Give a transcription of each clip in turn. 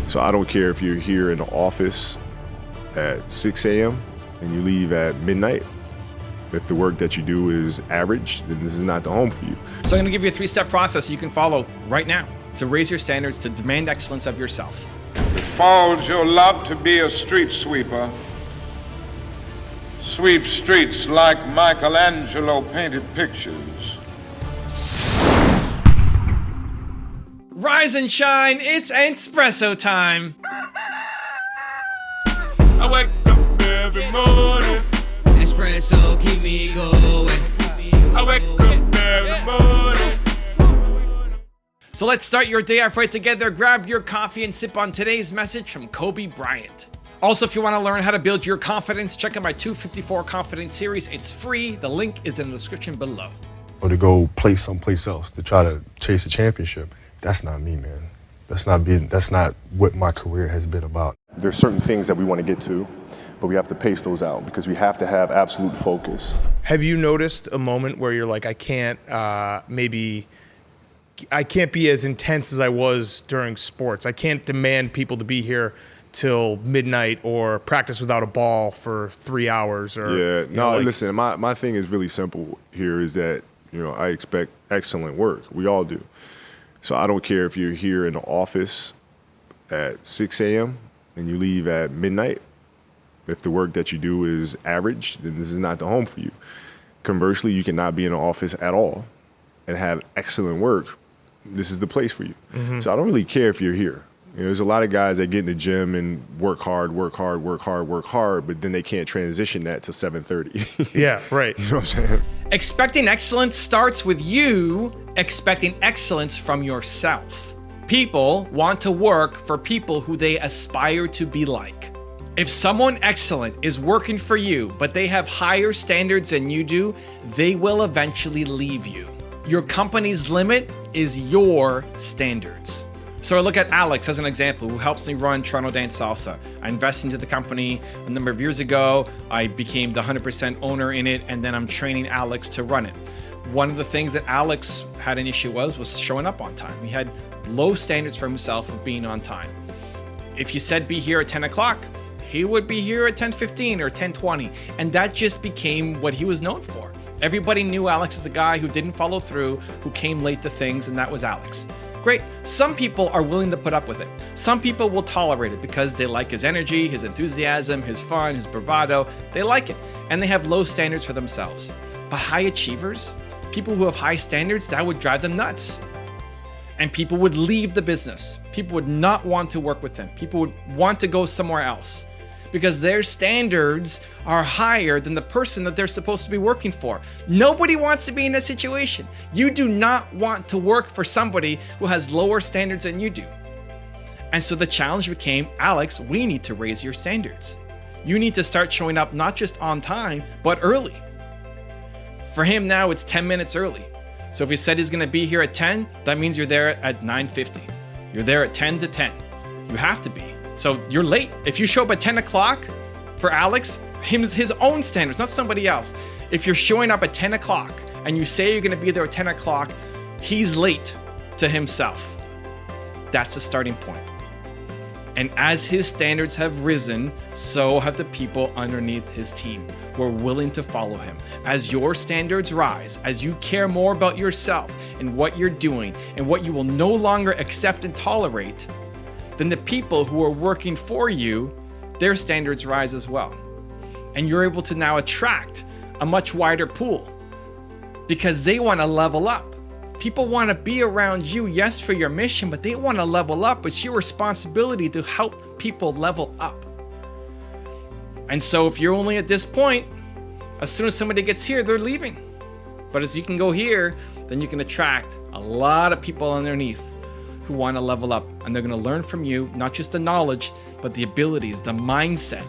So I don't care if you're here in the office at 6 a.m. and you leave at midnight. If the work that you do is average, then this is not the home for you. So I'm gonna give you a 3-step process you can follow right now to raise your standards, to demand excellence of yourself. It falls your lot to be a street sweeper. Sweep streets like Michelangelo painted pictures. Rise and shine, it's espresso time. I wake up every morning. Espresso keep me going. I wake up every morning. So let's start your day off right together. Grab your coffee and sip on today's message from Kobe Bryant. Also, if you want to learn how to build your confidence, check out my 254 Confidence series. It's free. The link is in the description below. Or to go play someplace else to try to chase a championship. That's not me, man. That's not what my career has been about. There's certain things that we want to get to, but we have to pace those out because we have to have absolute focus. Have you noticed a moment where you're like, I can't be as intense as I was during sports. I can't demand people to be here till midnight or practice without a ball for 3 hours or Listen, my thing is really simple here is that, I expect excellent work. We all do. So I don't care if you're here in the office at 6 a.m. and you leave at midnight. If the work that you do is average, then this is not the home for you. Conversely, you cannot be in the office at all and have excellent work. This is the place for you. Mm-hmm. So I don't really care if you're here. There's a lot of guys that get in the gym and work hard, but then they can't transition that to 7:30. Yeah, right. You know what I'm saying? Expecting excellence starts with you expecting excellence from yourself. People want to work for people who they aspire to be like. If someone excellent is working for you, but they have higher standards than you do, they will eventually leave you. Your company's limit is your standards. So I look at Alex as an example, who helps me run Toronto Dance Salsa. I invested into the company a number of years ago. I became the 100% owner in it, and then I'm training Alex to run it. One of the things that Alex had an issue was showing up on time. He had low standards for himself of being on time. If you said be here at 10 o'clock, he would be here at 10:15 or 10:20, and that just became what he was known for. Everybody knew Alex as the guy who didn't follow through, who came late to things, and that was Alex. Great. Some people are willing to put up with it. Some people will tolerate it because they like his energy, his enthusiasm, his fun, his bravado. They like it, and they have low standards for themselves. But high achievers, people who have high standards, that would drive them nuts. And people would leave the business. People would not want to work with them. People would want to go somewhere else because their standards are higher than the person that they're supposed to be working for. Nobody wants to be in that situation. You do not want to work for somebody who has lower standards than you do. And so the challenge became, Alex, we need to raise your standards. You need to start showing up not just on time, but early. For him now, it's 10 minutes early. So if he said he's gonna be here at 10, that means you're there at 9:50. You're there at 10 to 10. You have to be. So you're late. If you show up at 10 o'clock for Alex, his own standards, not somebody else. If you're showing up at 10 o'clock and you say you're gonna be there at 10 o'clock, he's late to himself. That's a starting point. And as his standards have risen, so have the people underneath his team who are willing to follow him. As your standards rise, as you care more about yourself and what you're doing and what you will no longer accept and tolerate, then the people who are working for you, their standards rise as well. And you're able to now attract a much wider pool because they want to level up. People want to be around you, yes, for your mission, but they want to level up. It's your responsibility to help people level up. And so if you're only at this point, as soon as somebody gets here, they're leaving. But as you can go here, then you can attract a lot of people underneath who want to level up, and they're going to learn from you, not just the knowledge, but the abilities, the mindset,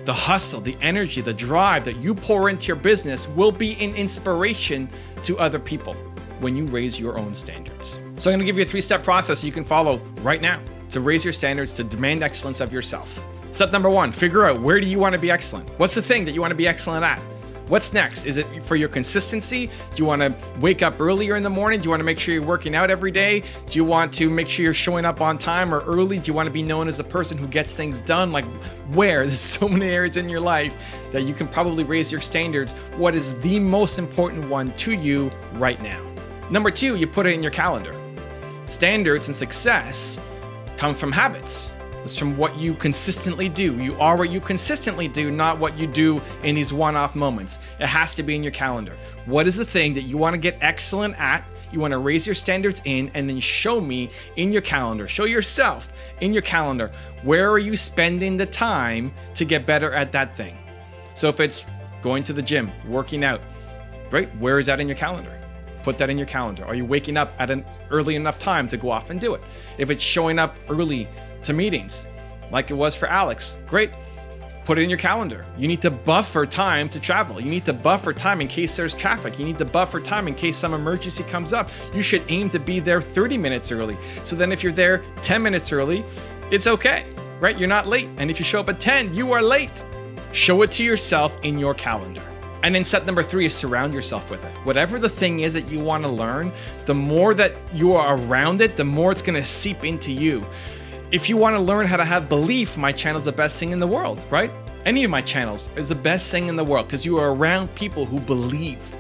the hustle, the energy, the drive that you pour into your business will be an inspiration to other people when you raise your own standards. So I'm going to give you a 3-step process you can follow right now to raise your standards, to demand excellence of yourself. Step number 1, figure out, where do you want to be excellent? What's the thing that you want to be excellent at? What's next? Is it for your consistency? Do you want to wake up earlier in the morning? Do you want to make sure you're working out every day? Do you want to make sure you're showing up on time or early? Do you want to be known as the person who gets things done? Like where? There's so many areas in your life that you can probably raise your standards. What is the most important one to you right now? Number 2, you put it in your calendar. Standards and success come from habits. It's from what you consistently do. You are what you consistently do, not what you do in these one-off moments. It has to be in your calendar. What is the thing that you want to get excellent at? You want to raise your standards in, and then show me in your calendar. Show yourself in your calendar. Where are you spending the time to get better at that thing? So if it's going to the gym, working out, right? Where is that in your calendar? Put that in your calendar. Are you waking up at an early enough time to go off and do it? If it's showing up early to meetings, like it was for Alex, great. Put it in your calendar. You need to buffer time to travel. You need to buffer time in case there's traffic. You need to buffer time in case some emergency comes up. You should aim to be there 30 minutes early. So then if you're there 10 minutes early, it's okay, right? You're not late. And if you show up at 10, you are late. Show it to yourself in your calendar. And then step number 3 is surround yourself with it. Whatever the thing is that you want to learn, the more that you are around it, the more it's going to seep into you. If you want to learn how to have belief, my channel is the best thing in the world, right? Any of my channels is the best thing in the world because you are around people who believe.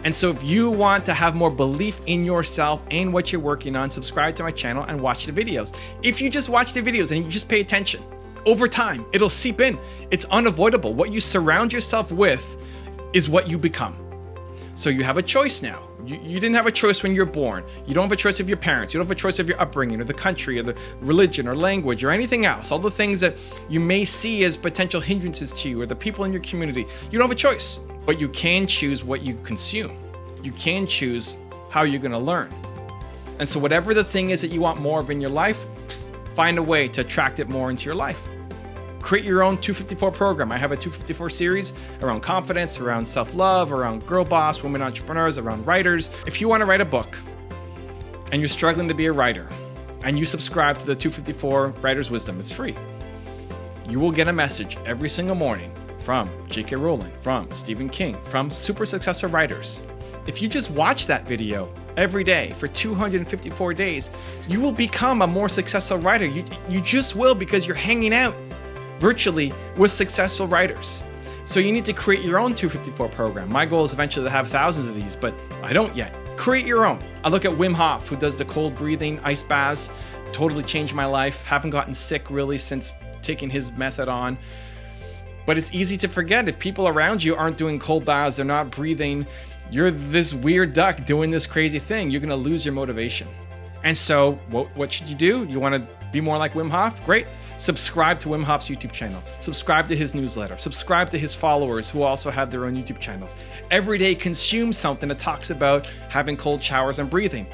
And so if you want to have more belief in yourself and what you're working on, subscribe to my channel and watch the videos. If you just watch the videos and you just pay attention, over time, it'll seep in. It's unavoidable. What you surround yourself with is what you become. So you have a choice now. You didn't have a choice when you're born. You don't have a choice of your parents. You don't have a choice of your upbringing or the country or the religion or language or anything else. All the things that you may see as potential hindrances to you or the people in your community. You don't have a choice, but you can choose what you consume. You can choose how you're going to learn. And so whatever the thing is that you want more of in your life, find a way to attract it more into your life. Create your own 254 program. I have a 254 series around confidence, around self-love, around girl boss, women entrepreneurs, around writers. If you want to write a book and you're struggling to be a writer and you subscribe to the 254 Writer's Wisdom, it's free. You will get a message every single morning from J.K. Rowling, from Stephen King, from super successful writers. If you just watch that video every day for 254 days, you will become a more successful writer. You just will, because you're hanging out virtually with successful writers. So you need to create your own 254 program. My goal is eventually to have thousands of these, but I don't yet. Create your own. I look at Wim Hof, who does the cold breathing, ice baths, totally changed my life. Haven't gotten sick really since taking his method on. But it's easy to forget if people around you aren't doing cold baths, they're not breathing, you're this weird duck doing this crazy thing, you're gonna lose your motivation. And so what should you do? You wanna be more like Wim Hof? Great. Subscribe to Wim Hof's YouTube channel. Subscribe to his newsletter. Subscribe to his followers who also have their own YouTube channels. Every day consume something that talks about having cold showers and breathing,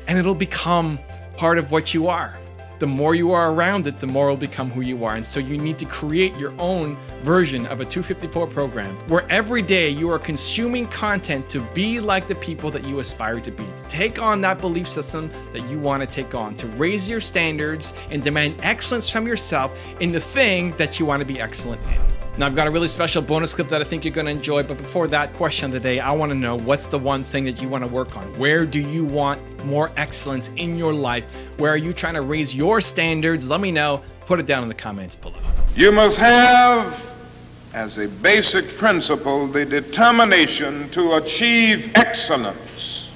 and it'll become part of what you are. The more you are around it, the more it'll become who you are. And so you need to create your own version of a 254 program where every day you are consuming content to be like the people that you aspire to be. Take on that belief system that you want to take on, to raise your standards and demand excellence from yourself in the thing that you want to be excellent in. Now, I've got a really special bonus clip that I think you're going to enjoy, but before that question of the day, I want to know, what's the one thing that you want to work on? Where do you want more excellence in your life? Where are you trying to raise your standards? Let me know. Put it down in the comments below. You must have, as a basic principle, the determination to achieve excellence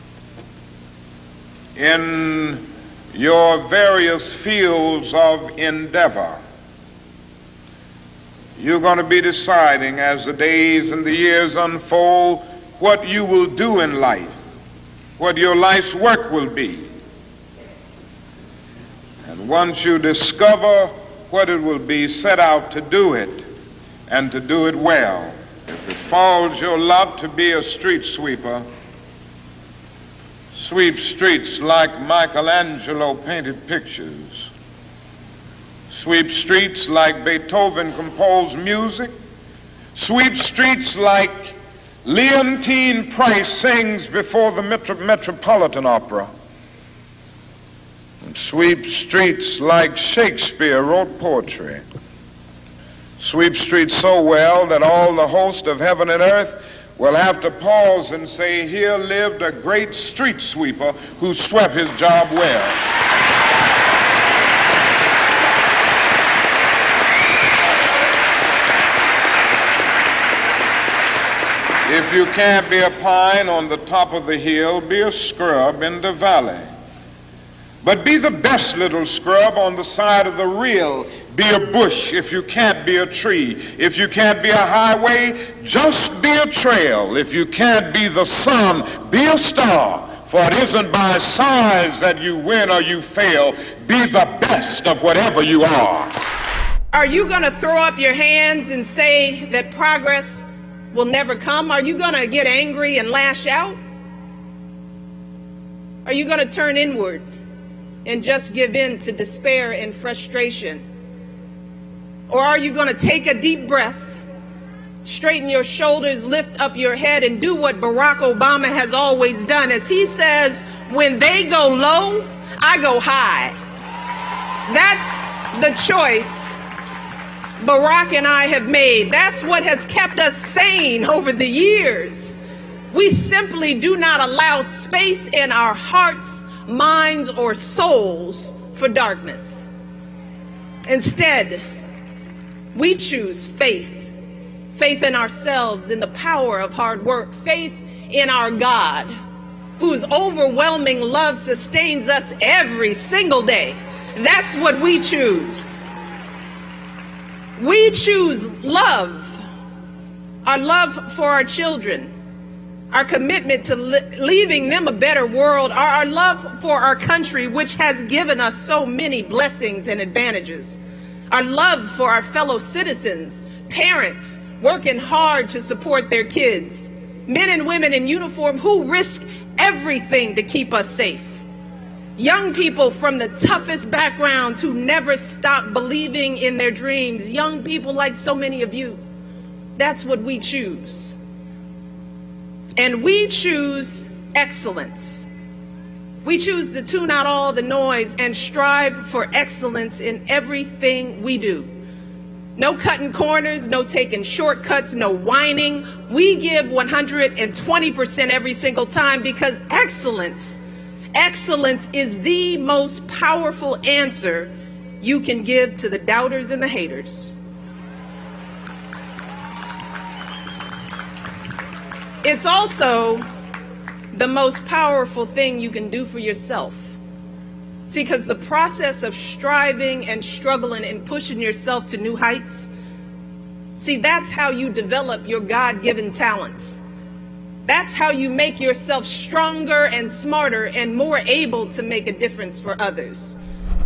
in your various fields of endeavor. You're going to be deciding as the days and the years unfold what you will do in life, what your life's work will be. And once you discover what it will be, set out to do it and to do it well. If it falls your lot to be a street sweeper, sweep streets like Michelangelo painted pictures. Sweep streets like Beethoven composed music. Sweep streets like Leontine Price sings before the Metropolitan Opera. And sweep streets like Shakespeare wrote poetry. Sweep streets so well that all the host of heaven and earth will have to pause and say, here lived a great street sweeper who swept his job well. If you can't be a pine on the top of the hill, be a scrub in the valley. But be the best little scrub on the side of the rill. Be a bush if you can't be a tree. If you can't be a highway, just be a trail. If you can't be the sun, be a star. For it isn't by size that you win or you fail. Be the best of whatever you are. Are you going to throw up your hands and say that progress will never come? Are you going to get angry and lash out? Are you going to turn inward and just give in to despair and frustration? Or are you going to take a deep breath, straighten your shoulders, lift up your head, and do what Barack Obama has always done? As he says, when they go low, I go high. That's the choice Barack and I have made. That's what has kept us sane over the years. We simply do not allow space in our hearts, minds, or souls for darkness. Instead, we choose faith. Faith in ourselves, in the power of hard work. Faith in our God, whose overwhelming love sustains us every single day. That's what we choose. We choose love, our love for our children, our commitment to leaving them a better world, our love for our country, which has given us so many blessings and advantages, our love for our fellow citizens, parents working hard to support their kids, men and women in uniform who risk everything to keep us safe. Young people from the toughest backgrounds who never stop believing in their dreams. Young people like so many of you. That's what we choose. And we choose excellence. We choose to tune out all the noise and strive for excellence in everything we do. No cutting corners, no taking shortcuts, no whining. We give 120% every single time, because excellence is the most powerful answer you can give to the doubters and the haters. It's also the most powerful thing you can do for yourself. See, because the process of striving and struggling and pushing yourself to new heights, see, that's how you develop your God-given talents. That's how you make yourself stronger and smarter and more able to make a difference for others.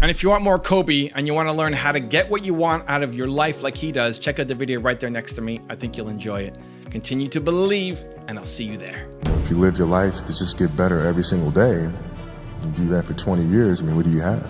And if you want more Kobe and you want to learn how to get what you want out of your life like he does, check out the video right there next to me. I think you'll enjoy it. Continue to believe, and I'll see you there. If you live your life to just get better every single day, you do that for 20 years, I mean, what do you have?